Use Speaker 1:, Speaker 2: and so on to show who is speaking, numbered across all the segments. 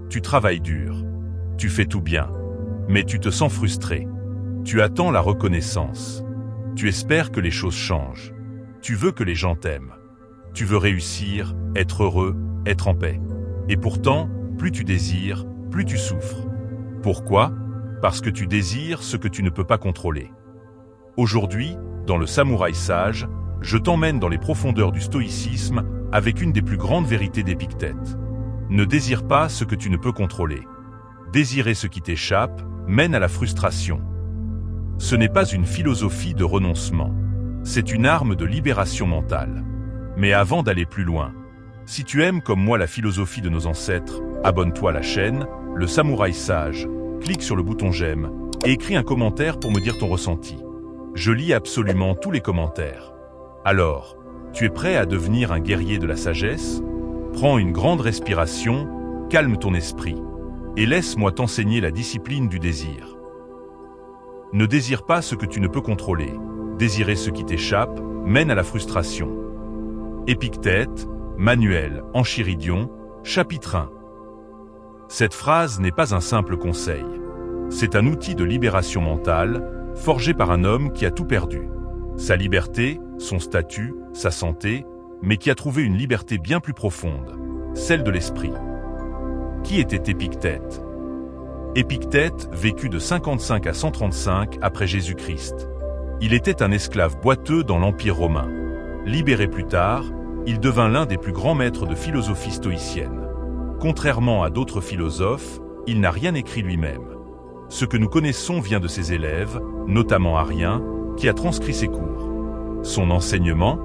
Speaker 1: Tu travailles dur. Tu fais tout bien. Mais tu te sens frustré. Tu attends la reconnaissance. Tu espères que les choses changent. Tu veux que les gens t'aiment. Tu veux réussir, être heureux, être en paix. Et pourtant, plus tu désires, plus tu souffres. Pourquoi ? Parce que tu désires ce que tu ne peux pas contrôler. Aujourd'hui, dans le Samouraï sage, je t'emmène dans les profondeurs du stoïcisme avec une des plus grandes vérités d'Épictète. Ne désire pas ce que tu ne peux contrôler. Désirer ce qui t'échappe mène à la frustration. Ce n'est pas une philosophie de renoncement. C'est une arme de libération mentale. Mais avant d'aller plus loin, si tu aimes comme moi la philosophie de nos ancêtres, abonne-toi à la chaîne, le Samouraï sage, clique sur le bouton j'aime et écris un commentaire pour me dire ton ressenti. Je lis absolument tous les commentaires. Alors, tu es prêt à devenir un guerrier de la sagesse ? Prends une grande respiration, calme ton esprit et laisse-moi t'enseigner la discipline du désir. Ne désire pas ce que tu ne peux contrôler. Désirer ce qui t'échappe mène à la frustration. Épictète, Manuel, Enchiridion, chapitre 1. Cette phrase n'est pas un simple conseil. C'est un outil de libération mentale, forgé par un homme qui a tout perdu. Sa liberté, son statut, sa santé, mais qui a trouvé une liberté bien plus profonde, celle de l'esprit. Qui était Épictète ? Épictète vécut de 55 à 135 après Jésus-Christ. Il était un esclave boiteux dans l'Empire romain. Libéré plus tard, il devint l'un des plus grands maîtres de philosophie stoïcienne. Contrairement à d'autres philosophes, il n'a rien écrit lui-même. Ce que nous connaissons vient de ses élèves, notamment Arien, qui a transcrit ses cours. Son enseignement,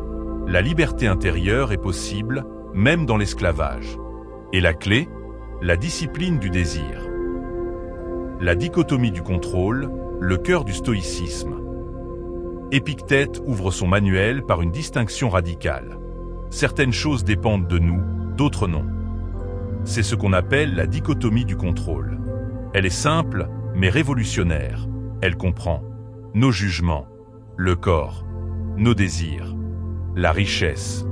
Speaker 1: la liberté intérieure est possible, même dans l'esclavage. Et la clé, la discipline du désir. La dichotomie du contrôle, le cœur du stoïcisme. Épictète ouvre son manuel par une distinction radicale. Certaines choses dépendent de nous, d'autres non. C'est ce qu'on appelle la dichotomie du contrôle. Elle est simple, mais révolutionnaire. Elle comprend nos jugements, le corps, nos désirs, la richesse,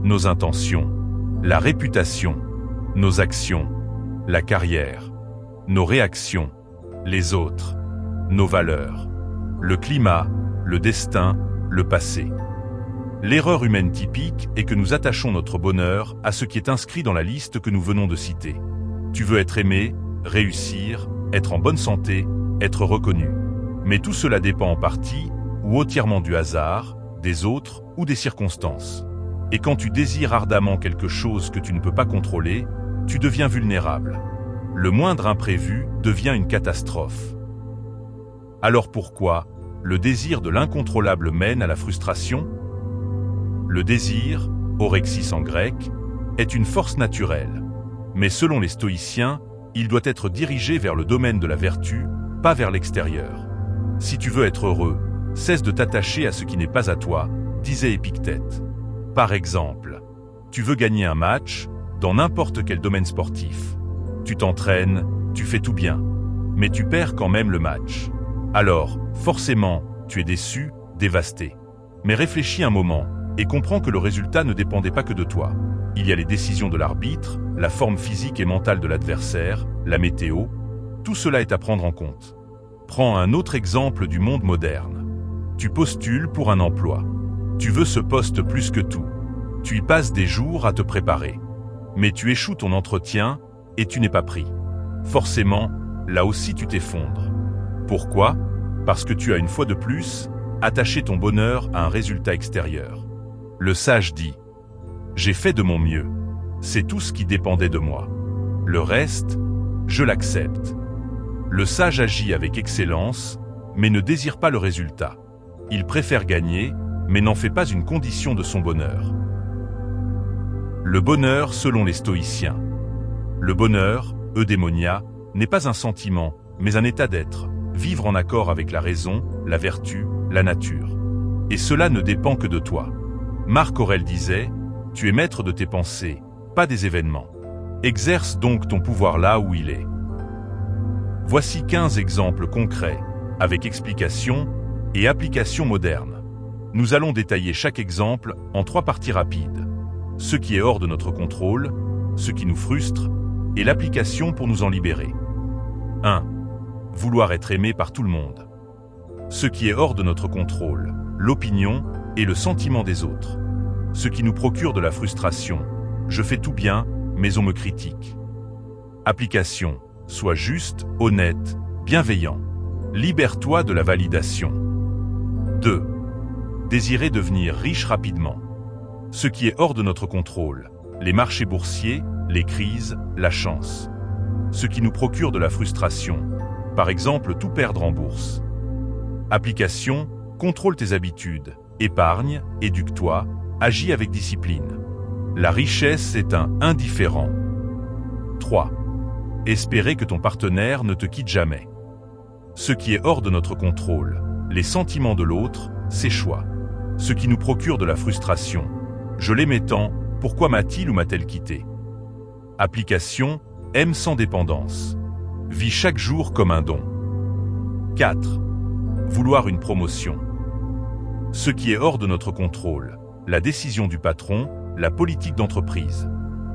Speaker 1: nos intentions, la réputation, nos actions, la carrière, nos réactions, les autres, nos valeurs, le climat, le destin, le passé. L'erreur humaine typique est que nous attachons notre bonheur à ce qui est inscrit dans la liste que nous venons de citer. Tu veux être aimé, réussir, être en bonne santé, être reconnu. Mais tout cela dépend en partie, ou entièrement du hasard, des autres ou des circonstances. Et quand tu désires ardemment quelque chose que tu ne peux pas contrôler, tu deviens vulnérable. Le moindre imprévu devient une catastrophe. Alors pourquoi le désir de l'incontrôlable mène à la frustration ? Le désir, orexis en grec, est une force naturelle. Mais selon les stoïciens, il doit être dirigé vers le domaine de la vertu, pas vers l'extérieur. Si tu veux être heureux, cesse de t'attacher à ce qui n'est pas à toi, disait Épictète. Par exemple, tu veux gagner un match, dans n'importe quel domaine sportif. Tu t'entraînes, tu fais tout bien, mais tu perds quand même le match. Alors, forcément, tu es déçu, dévasté. Mais réfléchis un moment et comprends que le résultat ne dépendait pas que de toi. Il y a les décisions de l'arbitre, la forme physique et mentale de l'adversaire, la météo. Tout cela est à prendre en compte. Prends un autre exemple du monde moderne. Tu postules pour un emploi. Tu veux ce poste plus que tout. Tu y passes des jours à te préparer. Mais tu échoues ton entretien et tu n'es pas pris. Forcément, là aussi tu t'effondres. Pourquoi ? Parce que tu as une fois de plus attaché ton bonheur à un résultat extérieur. Le sage dit « J'ai fait de mon mieux. C'est tout ce qui dépendait de moi. Le reste, je l'accepte. » Le sage agit avec excellence, mais ne désire pas le résultat. Il préfère gagner, mais n'en fait pas une condition de son bonheur. Le bonheur selon les stoïciens. Le bonheur, eudémonia, n'est pas un sentiment, mais un état d'être, vivre en accord avec la raison, la vertu, la nature. Et cela ne dépend que de toi. Marc Aurèle disait « Tu es maître de tes pensées, pas des événements. Exerce donc ton pouvoir là où il est. » Voici 15 exemples concrets, avec explication et application moderne. Nous allons détailler chaque exemple en 3 parties rapides. Ce qui est hors de notre contrôle, ce qui nous frustre, et l'application pour nous en libérer. 1. Vouloir être aimé par tout le monde. Ce qui est hors de notre contrôle, l'opinion et le sentiment des autres. Ce qui nous procure de la frustration. Je fais tout bien, mais on me critique. Application. Sois juste, honnête, bienveillant. Libère-toi de la validation. 2. Désirer devenir riche rapidement. Ce qui est hors de notre contrôle. Les marchés boursiers, les crises, la chance. Ce qui nous procure de la frustration. Par exemple, tout perdre en bourse. Application. Contrôle tes habitudes. Épargne, éduque-toi, agis avec discipline. La richesse est un indifférent. 3. Espérer que ton partenaire ne te quitte jamais. Ce qui est hors de notre contrôle, les sentiments de l'autre, ses choix. Ce qui nous procure de la frustration. Je l'aimais tant, pourquoi m'a-t-il ou m'a-t-elle quitté? Application. Aime sans dépendance. Vis chaque jour comme un don. 4. Vouloir une promotion. Ce qui est hors de notre contrôle, la décision du patron, la politique d'entreprise.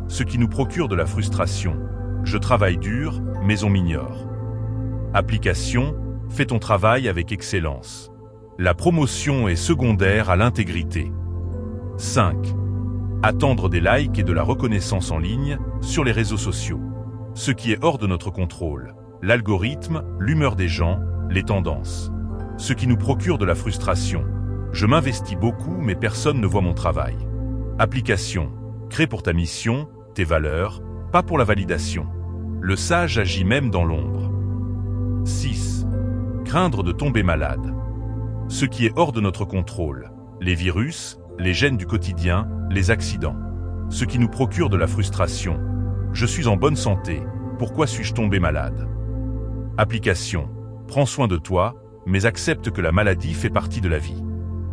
Speaker 1: Ce qui nous procure de la frustration. Je travaille dur, mais on m'ignore. Application. Fais ton travail avec excellence. La promotion est secondaire à l'intégrité. 5. Attendre des likes et de la reconnaissance en ligne, sur les réseaux sociaux. Ce qui est hors de notre contrôle. L'algorithme, l'humeur des gens, les tendances. Ce qui nous procure de la frustration. Je m'investis beaucoup mais personne ne voit mon travail. Application. Crée pour ta mission, tes valeurs, pas pour la validation. Le sage agit même dans l'ombre. 6. Craindre de tomber malade. Ce qui est hors de notre contrôle. Les virus, les gènes du quotidien, les accidents. Ce qui nous procure de la frustration. Je suis en bonne santé, pourquoi suis-je tombé malade? Application. Prends soin de toi, mais accepte que la maladie fait partie de la vie.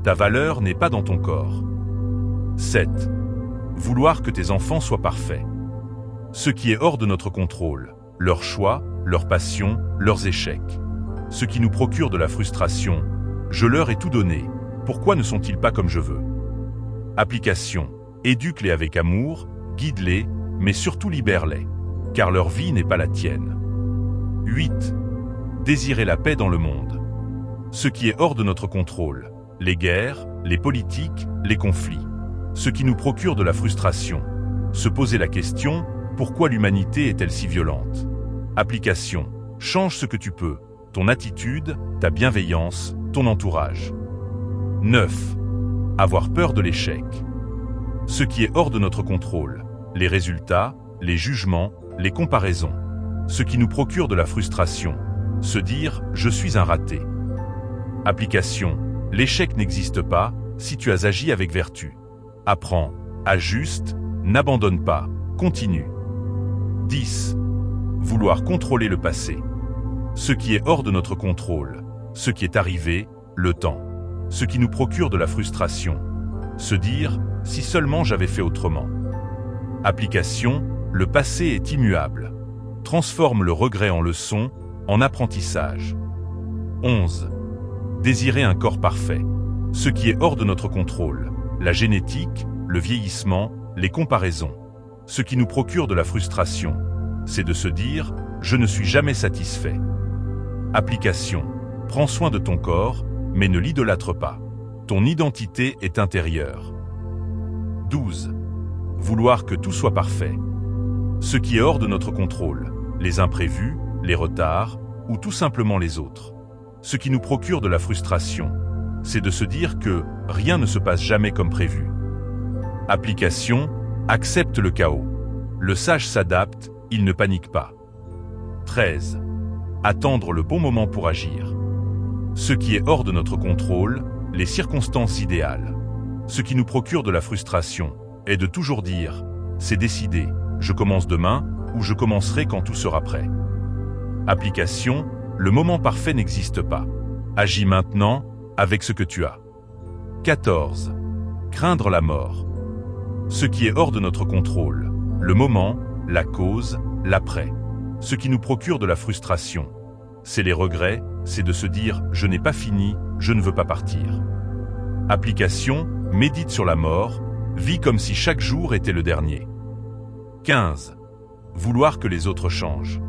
Speaker 1: Ta valeur n'est pas dans ton corps. 7. Vouloir que tes enfants soient parfaits. Ce qui est hors de notre contrôle. Leurs choix, leurs passions, leurs échecs. Ce qui nous procure de la frustration. Je leur ai tout donné. Pourquoi ne sont-ils pas comme je veux? Application. Éduque-les avec amour, guide-les, mais surtout libère-les. Car leur vie n'est pas la tienne. 8. Désirer la paix dans le monde. Ce qui est hors de notre contrôle. Les guerres, les politiques, les conflits. Ce qui nous procure de la frustration. Se poser la question, pourquoi l'humanité est-elle si violente? Application. Change ce que tu peux. Ton attitude, ta bienveillance, ton entourage. 9. Avoir peur de l'échec. Ce qui est hors de notre contrôle. Les résultats, les jugements, les comparaisons. Ce qui nous procure de la frustration. Se dire « je suis un raté ». Application. L'échec n'existe pas si tu as agi avec vertu. Apprends, ajuste, n'abandonne pas, continue. 10. Vouloir contrôler le passé. Ce qui est hors de notre contrôle. Ce qui est arrivé, le temps. Ce qui nous procure de la frustration. Se dire « si seulement j'avais fait autrement ». Application. Le passé est immuable. Transforme le regret en leçon, en apprentissage. 11. Désirer un corps parfait. Ce qui est hors de notre contrôle. La génétique, le vieillissement, les comparaisons. Ce qui nous procure de la frustration. C'est de se dire « je ne suis jamais satisfait ». Application. Prends soin de ton corps, mais ne l'idolâtre pas. Ton identité est intérieure. 12. Vouloir que tout soit parfait. Ce qui est hors de notre contrôle. Les imprévus, les retards, ou tout simplement les autres. Ce qui nous procure de la frustration, c'est de se dire que rien ne se passe jamais comme prévu. Application. Accepte le chaos. Le sage s'adapte, il ne panique pas. 13. Attendre le bon moment pour agir. Ce qui est hors de notre contrôle, les circonstances idéales. Ce qui nous procure de la frustration est de toujours dire « c'est décidé, je commence demain » ou « je commencerai quand tout sera prêt ». Application. Le moment parfait n'existe pas. Agis maintenant avec ce que tu as. 14. Craindre la mort. Ce qui est hors de notre contrôle. Le moment, la cause, l'après. Ce qui nous procure de la frustration. C'est les regrets, c'est de se dire « je n'ai pas fini, je ne veux pas partir ». Application. Médite sur la mort, vis comme si chaque jour était le dernier. 15. vouloir que les autres changent.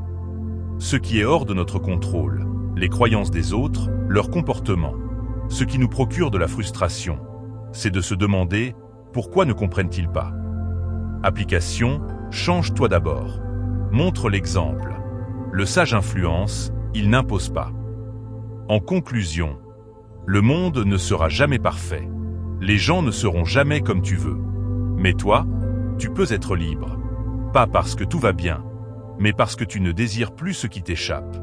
Speaker 1: Ce qui est hors de notre contrôle, les croyances des autres, leur comportement, ce qui nous procure de la frustration, c'est de se demander pourquoi ne comprennent-ils pas. Application, change-toi d'abord. Montre l'exemple. Le sage influence, il n'impose pas. En conclusion, le monde ne sera jamais parfait. Les gens ne seront jamais comme tu veux. Mais toi, tu peux être libre. Pas parce que tout va bien, mais parce que tu ne désires plus ce qui t'échappe.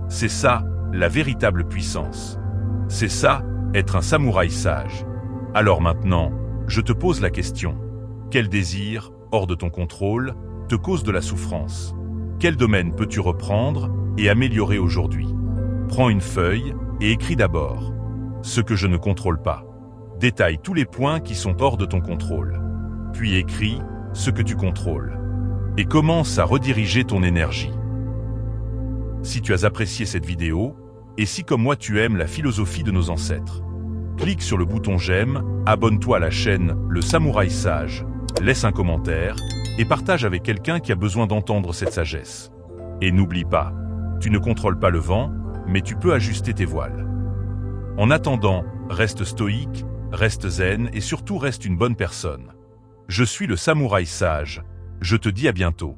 Speaker 1: C'est ça, la véritable puissance. C'est ça, être un samouraï sage. Alors maintenant, je te pose la question. Quel désir, hors de ton contrôle, te cause de la souffrance? Quel domaine peux-tu reprendre et améliorer aujourd'hui? Prends une feuille et écris d'abord ce que je ne contrôle pas. Détaille tous les points qui sont hors de ton contrôle. Puis écris ce que tu contrôles. Et commence à rediriger ton énergie. Si tu as apprécié cette vidéo, et si comme moi tu aimes la philosophie de nos ancêtres, clique sur le bouton j'aime, abonne-toi à la chaîne Le Samouraï Sage, laisse un commentaire et partage avec quelqu'un qui a besoin d'entendre cette sagesse. Et n'oublie pas, tu ne contrôles pas le vent, mais tu peux ajuster tes voiles. En attendant, reste stoïque, reste zen et surtout reste une bonne personne. Je suis le Samouraï Sage. Je te dis à bientôt.